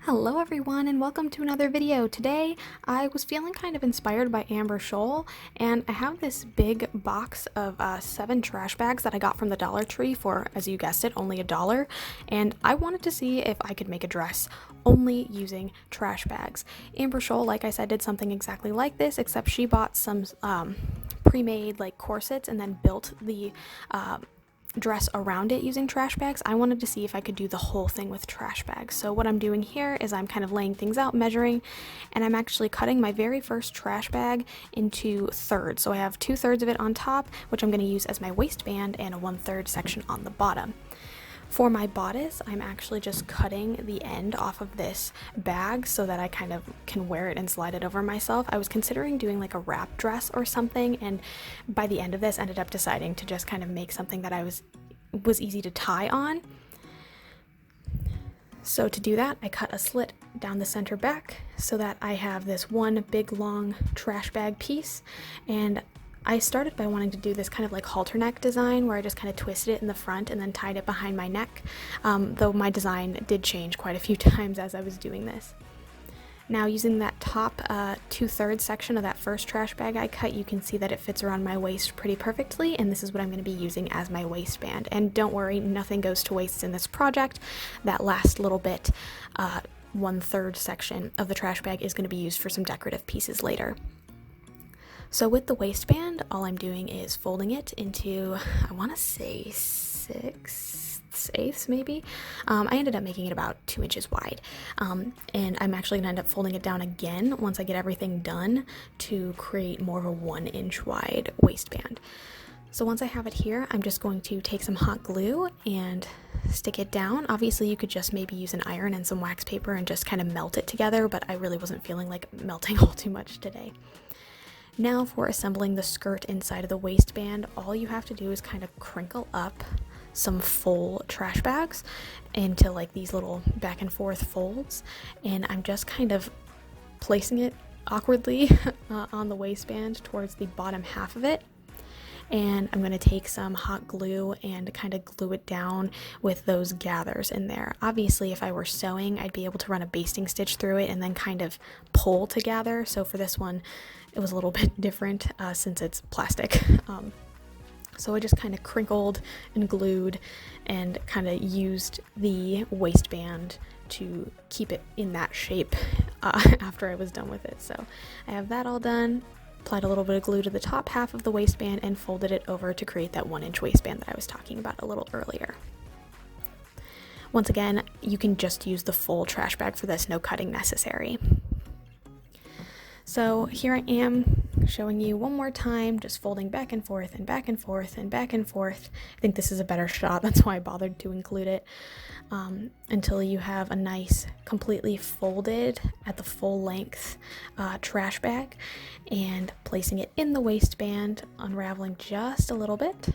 Hello everyone and welcome to another video. Today I was feeling kind of inspired by Scholl, and I have this big box of 7 trash bags that I got from the Dollar Tree for, as you guessed it, only $1, and I wanted to see if I could make a dress only using trash bags. Scholl, like I said, did something exactly like this, except she bought some pre-made like corsets and then built the dress around it using trash bags. I wanted to see if I could do the whole thing with trash bags. So what I'm doing here is I'm kind of laying things out, measuring, and I'm actually cutting my very first trash bag into thirds. So I have 2/3 of it on top, which I'm going to use as my waistband, and a 1/3 section on the bottom. For my bodice, I'm actually just cutting the end off of this bag so that I kind of can wear it and slide it over myself. I was considering doing like a wrap dress or something, and by the end of this ended up deciding to just kind of make something that was easy to tie on. So to do that, I cut a slit down the center back so that I have this one big long trash bag piece, and I started by wanting to do this kind of like halter neck design where I just kind of twisted it in the front and then tied it behind my neck, though my design did change quite a few times as I was doing this. Now, using that top 2/3 section of that first trash bag I cut, you can see that it fits around my waist pretty perfectly, and this is what I'm going to be using as my waistband. And don't worry, nothing goes to waste in this project. That last little bit, 1/3 section of the trash bag, is going to be used for some decorative pieces later. So with the waistband, all I'm doing is folding it into, I want to say 6/8 maybe. I ended up making it about 2 inches wide. And I'm actually going to end up folding it down again once I get everything done to create more of a 1-inch wide waistband. So once I have it here, I'm just going to take some hot glue and stick it down. Obviously, you could just maybe use an iron and some wax paper and just kind of melt it together, but I really wasn't feeling like melting all too much today. Now for assembling the skirt inside of the waistband, all you have to do is kind of crinkle up some full trash bags into like these little back and forth folds, and I'm just kind of placing it awkwardly on the waistband towards the bottom half of it. And I'm going to take some hot glue and kind of glue it down with those gathers in there. Obviously, if I were sewing, I'd be able to run a basting stitch through it and then kind of pull to gather. So for this one, it was a little bit different since it's plastic. So I just kind of crinkled and glued and kind of used the waistband to keep it in that shape after I was done with it. So I have that all done. Applied a little bit of glue to the top half of the waistband and folded it over to create that 1-inch waistband that I was talking about a little earlier. Once again, you can just use the full trash bag for this, no cutting necessary. So here I am showing you one more time, just folding back and forth and back and forth and back and forth. I think this is a better shot, that's why I bothered to include it, until you have a nice, completely folded at the full length trash bag, and placing it in the waistband, unraveling just a little bit,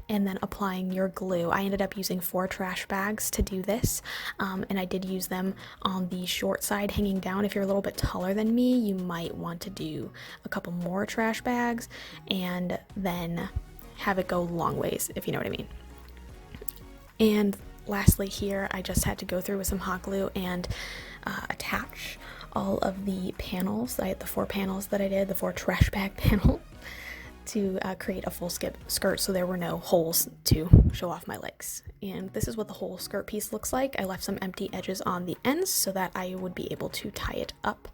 and then applying your glue. I ended up using 4 trash bags to do this, and I did use them on the short side hanging down. If you're a little bit taller than me, you might want to do a couple more trash bags and then have it go long ways, if you know what I mean. And lastly here, I just had to go through with some hot glue and attach all of the panels. I had the 4 panels that I did, the 4 trash bag panels, to create a full skirt, so there were no holes to show off my legs. And this is what the whole skirt piece looks like. I left some empty edges on the ends so that I would be able to tie it up.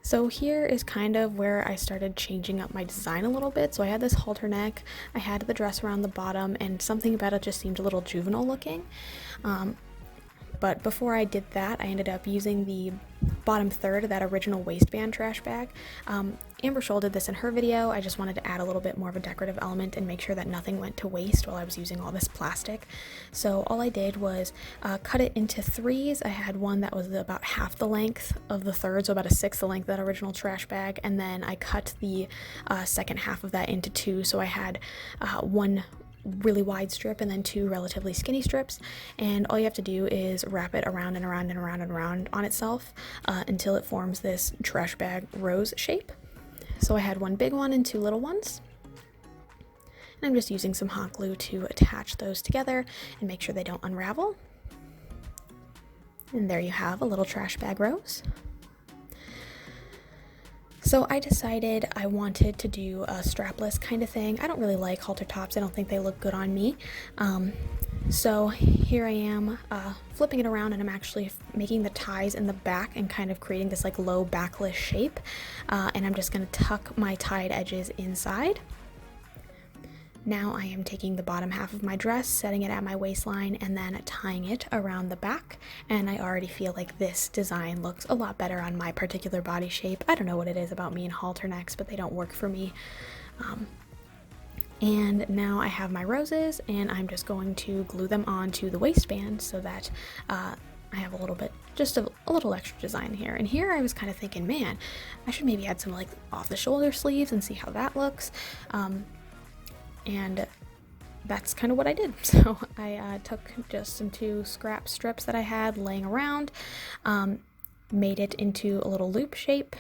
So here is kind of where I started changing up my design a little bit. So I had this halter neck, I had the dress around the bottom, and something about it just seemed a little juvenile looking. But before I did that, I ended up using the bottom third of that original waistband trash bag. Scholl did this in her video. I just wanted to add a little bit more of a decorative element and make sure that nothing went to waste while I was using all this plastic. So all I did was cut it into 3s. I had one that was about half the length of the third, so about a 1/6 the length of that original trash bag, and then I cut the second half of that into 2, so I had one really wide strip and then 2 relatively skinny strips, and all you have to do is wrap it around and around and around and around on itself until it forms this trash bag rose shape. So I had one big one and two little ones. And I'm just using some hot glue to attach those together and make sure they don't unravel. And there you have a little trash bag rose. So I decided I wanted to do a strapless kind of thing. I don't really like halter tops. I don't think they look good on me. So here I am flipping it around, and I'm actually making the ties in the back and kind of creating this like low backless shape. And I'm just going to tuck my tied edges inside. Now I am taking the bottom half of my dress, setting it at my waistline, and then tying it around the back. And I already feel like this design looks a lot better on my particular body shape. I don't know what it is about me and halter necks, but they don't work for me. And now I have my roses, and I'm just going to glue them onto the waistband so that I have a little bit, just a little extra design here. And here I was kind of thinking, man, I should maybe add some like off the shoulder sleeves and see how that looks. And that's kind of what I did. So I took just some 2 scrap strips that I had laying around, made it into a little loop shape,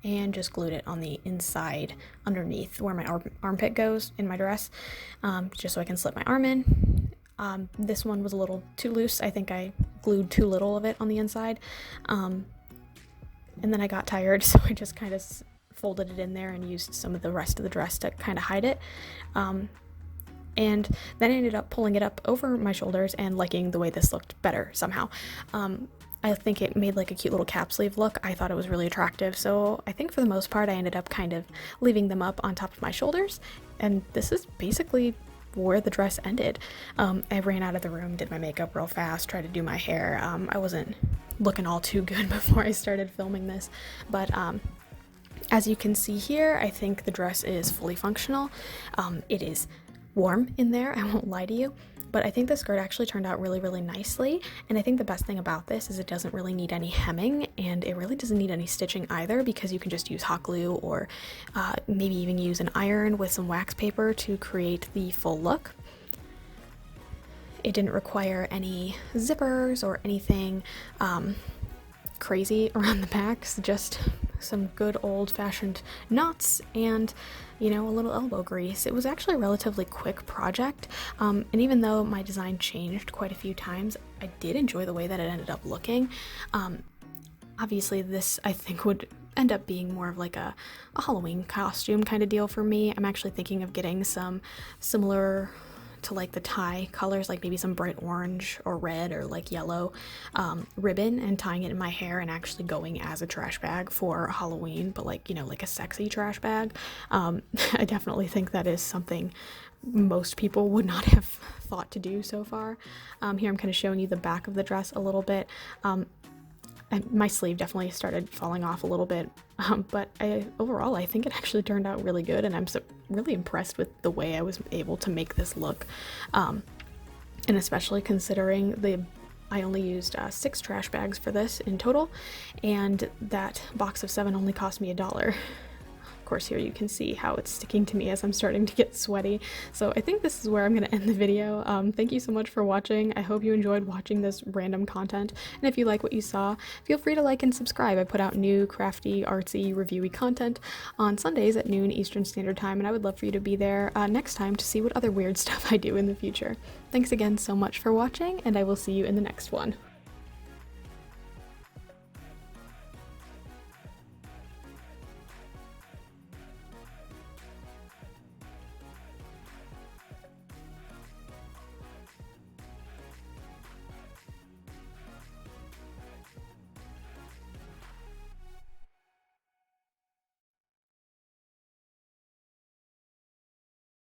and just glued it on the inside underneath where my armpit goes in my dress, just so I can slip my arm in. This one was a little too loose. I think I glued too little of it on the inside. And then I got tired, so I just kind of folded it in there and used some of the rest of the dress to kind of hide it. And then I ended up pulling it up over my shoulders and liking the way this looked better somehow. I think it made like a cute little cap sleeve look. I thought it was really attractive, so I think for the most part I ended up kind of leaving them up on top of my shoulders, and this is basically where the dress ended. I ran out of the room, did my makeup real fast, tried to do my hair. I wasn't looking all too good before I started filming this, but as you can see here, I think the dress is fully functional. It is warm in there, I won't lie to you, but I think the skirt actually turned out really, really nicely. And I think the best thing about this is it doesn't really need any hemming, and it really doesn't need any stitching either, because you can just use hot glue or maybe even use an iron with some wax paper to create the full look. It didn't require any zippers or anything crazy around the backs, just some good old-fashioned knots and, you know, a little elbow grease. It was actually a relatively quick project, and even though my design changed quite a few times, I did enjoy the way that it ended up looking. Obviously this I think would end up being more of like a Halloween costume kind of deal for me. I'm actually thinking of getting some similar to like the tie colors, like maybe some bright orange or red or like yellow ribbon, and tying it in my hair and actually going as a trash bag for Halloween, but like, you know, like a sexy trash bag. I definitely think that is something most people would not have thought to do so far. Here I'm kind of showing you the back of the dress a little bit. And my sleeve definitely started falling off a little bit, but overall I think it actually turned out really good, and I'm really impressed with the way I was able to make this look, and especially considering I only used 6 trash bags for this in total, and that box of 7 only cost me $1. Of course, here you can see how it's sticking to me as I'm starting to get sweaty. So I think this is where I'm going to end the video. Thank you so much for watching. I hope you enjoyed watching this random content. And if you like what you saw, feel free to like and subscribe. I put out new crafty, artsy, reviewy content on Sundays at noon Eastern Standard Time, and I would love for you to be there next time to see what other weird stuff I do in the future. Thanks again so much for watching, and I will see you in the next one.